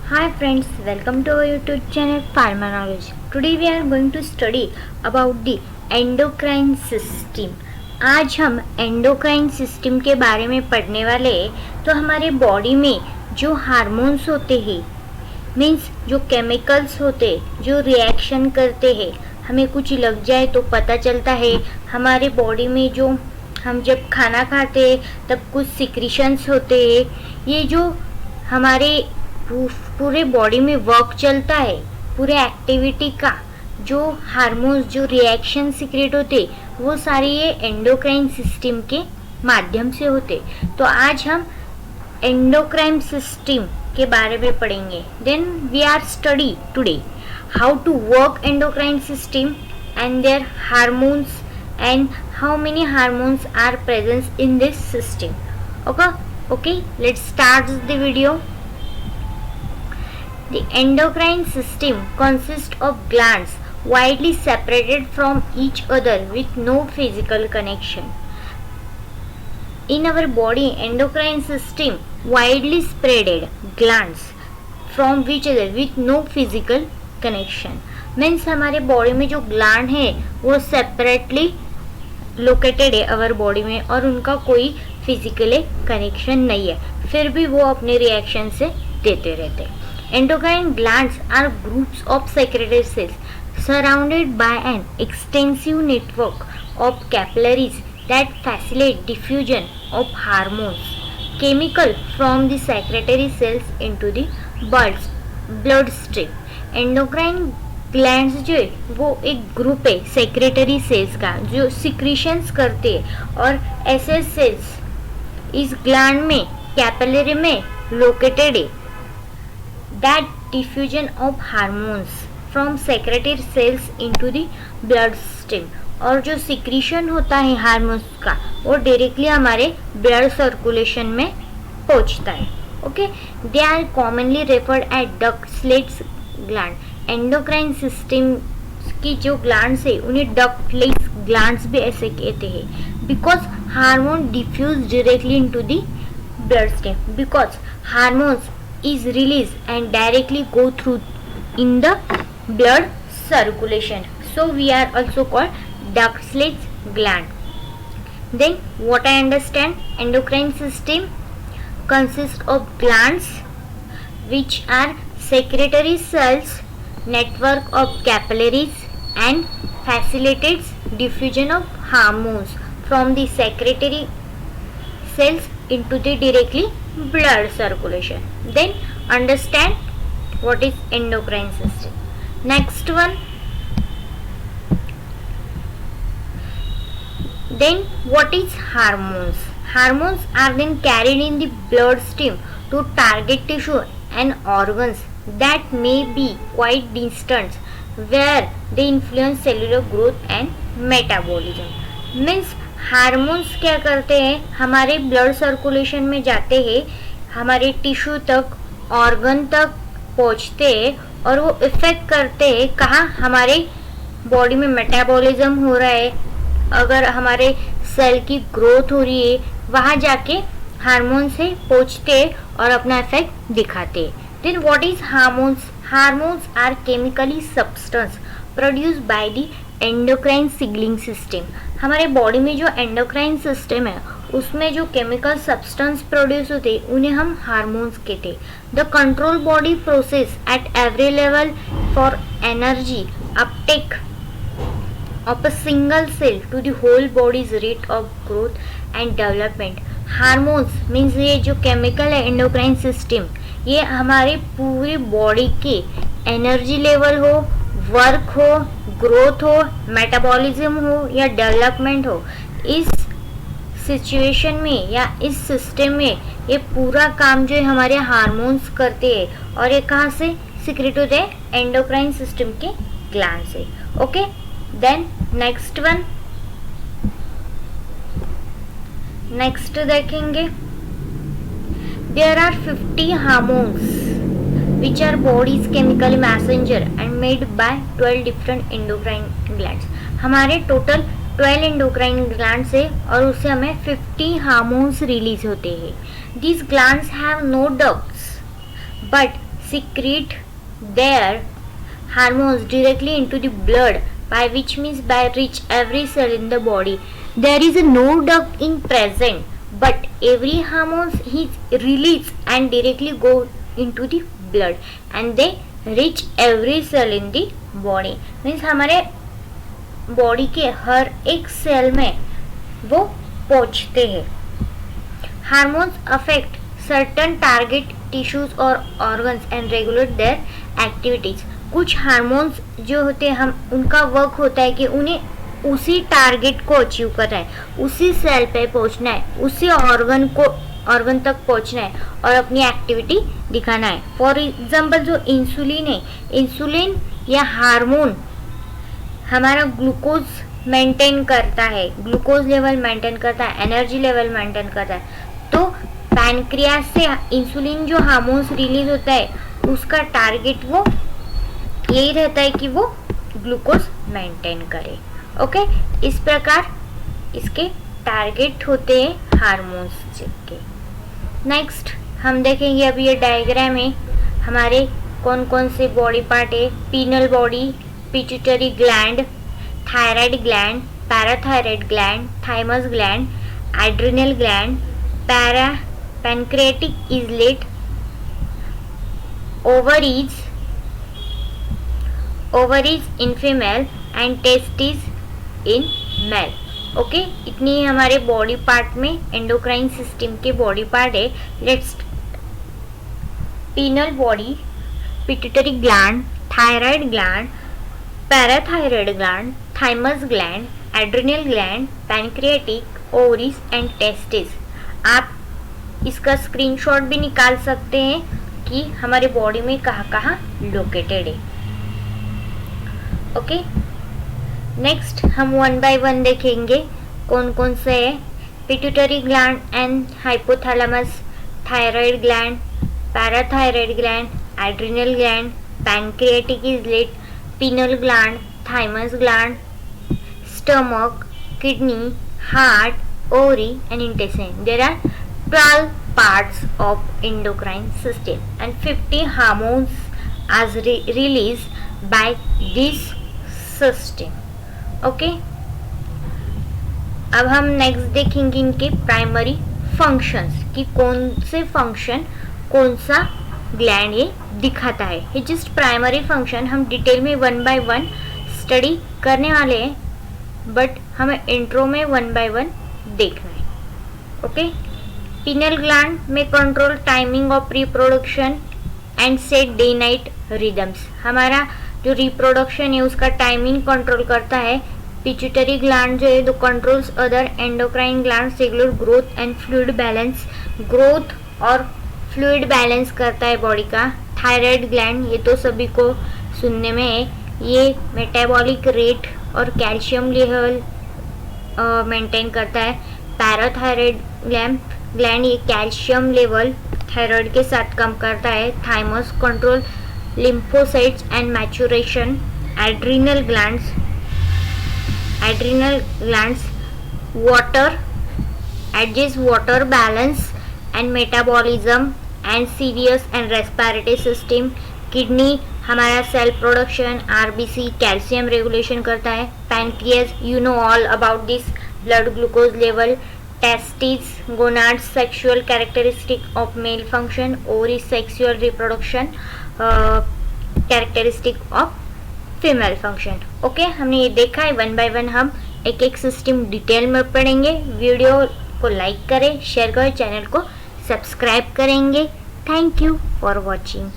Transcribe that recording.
Hi friends, welcome to our YouTube channel Pharma Knowledge. Today we are going to study about the endocrine system. आज हम endocrine system के बारे में पढ़ने वाले हैं। तो हमारे बॉडी में जो हार्मोन्स होते हैं, मीन्स जो केमिकल्स होते हैं जो रिएक्शन करते हैं, हमें कुछ लग जाए तो पता चलता है। हमारे बॉडी में जो हम जब खाना खाते हैं तब कुछ सिक्रीशंस होते हैं। ये जो हमारे पूरे बॉडी में वर्क चलता है, पूरे एक्टिविटी का जो हार्मोन्स जो रिएक्शन सीक्रेट होते वो सारे ये एंडोक्राइन सिस्टम के माध्यम से होते। तो आज हम एंडोक्राइन सिस्टम के बारे में पढ़ेंगे। Then we are study today how to work endocrine system and their hormones and how many hormones are present in this system. okay let's start the video. The endocrine system consists of glands widely separated from each other with no physical connection. In our body, endocrine system widely spreaded glands from each other with no physical connection. Means हमारे body में जो gland है वो separately located है our body में और उनका कोई फिजिकली कनेक्शन नहीं है, फिर भी वो अपने रिएक्शन से देते रहते हैं। Endocrine glands are groups of secretory cells surrounded by an extensive network of capillaries that facilitate diffusion of hormones, chemical from the secretory cells into the bloodstream. Endocrine glands जो है वो एक ग्रुप है secretary sales का जो secretions करते हैं और ऐसे सेल्स इस ग्लैंड में कैपिलरी में लोकेटेड है। That diffusion of hormones from secretory cells into the blood stream, और जो सिक्रीशन होता है हार्मोन्स का वो डायरेक्टली हमारे ब्लड सर्कुलेशन में पहुंचता है। Okay, they are commonly referred at ductless gland. Endocrine system की जो ग्लैंड्स है उन्हें डक्टलेट्स ग्लैंड्स भी ऐसे कहते हैं because hormone diffuse directly into the blood stream, because hormones is released and directly go through in the blood circulation. So we are also called ductless gland. Then what I understand, endocrine system consists of glands which are secretory cells, network of capillaries and facilitates diffusion of hormones from the secretory cells into the directly blood circulation. Then understand what is endocrine system. Next one, then what is hormones? Hormones are then carried in the blood stream to target tissue and organs that may be quite distant, where they influence cellular growth and metabolism. Means hormones क्या करते हैं, हमारे blood circulation में जाते हैं, हमारे tissue तक organ तक पहुंचते हैं और वो इफेक्ट करते हैं कहाँ, हमारे बॉडी में मेटाबॉलिज्म हो रहा है, अगर हमारे सेल की ग्रोथ हो रही है वहाँ जाके हार्मोन से पहुंचते हैं और अपना इफेक्ट दिखाते हैं। Then what is hormones? Hormones are chemically substance produce by the endocrine signaling system. हमारे बॉडी में जो एंडोक्राइन सिस्टम है उसमें जो केमिकल सब्सटेंस प्रोड्यूस होते उन्हें हम हार्मोन्स कहते हैं। The control body process at every level for energy Uptake of a single cell to the whole body's rate of growth and development. Hormones means ये जो केमिकल है एंडोक्राइन सिस्टम, ये हमारे पूरी बॉडी के एनर्जी लेवल हो, work हो, growth हो, मेटाबॉलिज्म हो या डेवलपमेंट हो, इस सिचुएशन में या इस सिस्टम में ये पूरा काम जो है हमारे हार्मोन्स करते हैं और ये कहाँ से सीक्रेट होते हैं, एंडोक्राइन सिस्टम के ग्लैंड से। Okay, then next one, next देखेंगे, there are 50 hormones which are body's chemical messenger and made by 12 different endocrine glands. हमारे टोटल 12 एंडोक्राइन ग्लैंड्स है और उससे हमें 50 हार्मोन्स रिलीज होते हैं. These glands have no ducts but secrete their hormones directly into the blood, by which means by reach every cell in the body. There is no duct in present, but every hormones is released and directly go into the blood and they reach every cell in the body. Means हमारे body के हर एक cell में वो पहुंचते हैं. Hormones affect certain target tissues और organs and regulate their activities. कुछ हार्मोन्स जो होते हैं हम उनका वर्क होता है कि उन्हें उसी टारगेट को अचीव करना है, उसी सेल पे पहुंचना है, उसी ऑर्गन तक पहुंचना है और अपनी एक्टिविटी दिखाना है. फॉर एग्जाम्पल जो इंसुलिन है, इंसुलिन या हार्मोन हमारा ग्लूकोज मेंटेन करता है, ग्लूकोज लेवल मेंटेन करता है, एनर्जी लेवल मेंटेन करता है. तो पैनक्रियास से इंसुलिन जो हार्मोन्स रिलीज होता है उसका टारगेट वो यही रहता है कि वो ग्लूकोज मेंटेन करे. ओके, इस प्रकार इसके टारगेट होते हैं हार्मोन्स के. नेक्स्ट हम देखेंगे, अब ये डायग्राम है, हमारे कौन कौन से बॉडी पार्ट है. Pineal body, pituitary gland, thyroid gland, parathyroid gland, thymus gland, adrenal gland, pancreatic islet, ovaries in female and testes in male. Okay, इतनी हमारे बॉडी पार्ट में एंडोक्राइन सिस्टम के बॉडी पार्ट है. Let's pineal body, pituitary gland, thyroid gland, parathyroid gland, thymus gland, adrenal gland, pancreatic, ovaries and testis. आप इसका screenshot भी निकाल सकते हैं कि हमारे बॉडी में कहाँ कहाँ लोकेटेड है. ओके, नेक्स्ट हम वन बाय वन देखेंगे कौन कौन से है. Pituitary gland and hypothalamus, thyroid gland, parathyroid gland, adrenal gland, pancreatic islet, pineal gland, thymus gland, stomach, kidney, heart, ovary and intestine. There are 12 parts of endocrine system and 50 hormones are released by this system. Okay, अब हम next देखेंगे इनके primary functions कि कौन से function कौन सा gland ये दिखाता है. ये जस्ट प्राइमरी फंक्शन हम डिटेल में वन बाय वन स्टडी करने वाले हैं, बट हमें इंट्रो में वन बाय वन देखना है. ओके, पीनल ग्लैंड में control timing of reproduction and set day night rhythms. हमारा जो रिप्रोडक्शन है उसका टाइमिंग कंट्रोल करता है. पिट्यूटरी ग्लैंड जो है तो controls other endocrine glands, regular growth and fluid balance. Growth और फ्लूइड बैलेंस करता है बॉडी का. थायराइड ग्लैंड ये तो सभी को सुनने में है, ये मेटाबॉलिक रेट और कैल्शियम लेवल मेंटेन करता है. पैराथायराइड ग्लैंड ये कैल्शियम लेवल थायराइड के साथ कम करता है. Thymus control lymphocytes and maturation. Adrenal glands water adjust water balance and metabolism and serious and respiratory system. Kidney हमारा cell production, RBC, calcium regulation करता है. Pancreas, you know all about this, blood glucose level. Testis, gonads, sexual characteristic of male function. Ovary, sexual reproduction characteristic of female function. Okay, हमने ये देखा है. One by one हम एक एक system detail में पढ़ेंगे. वीडियो को लाइक करें, शेयर करें, चैनल को सब्सक्राइब करेंगे. Thank you for watching.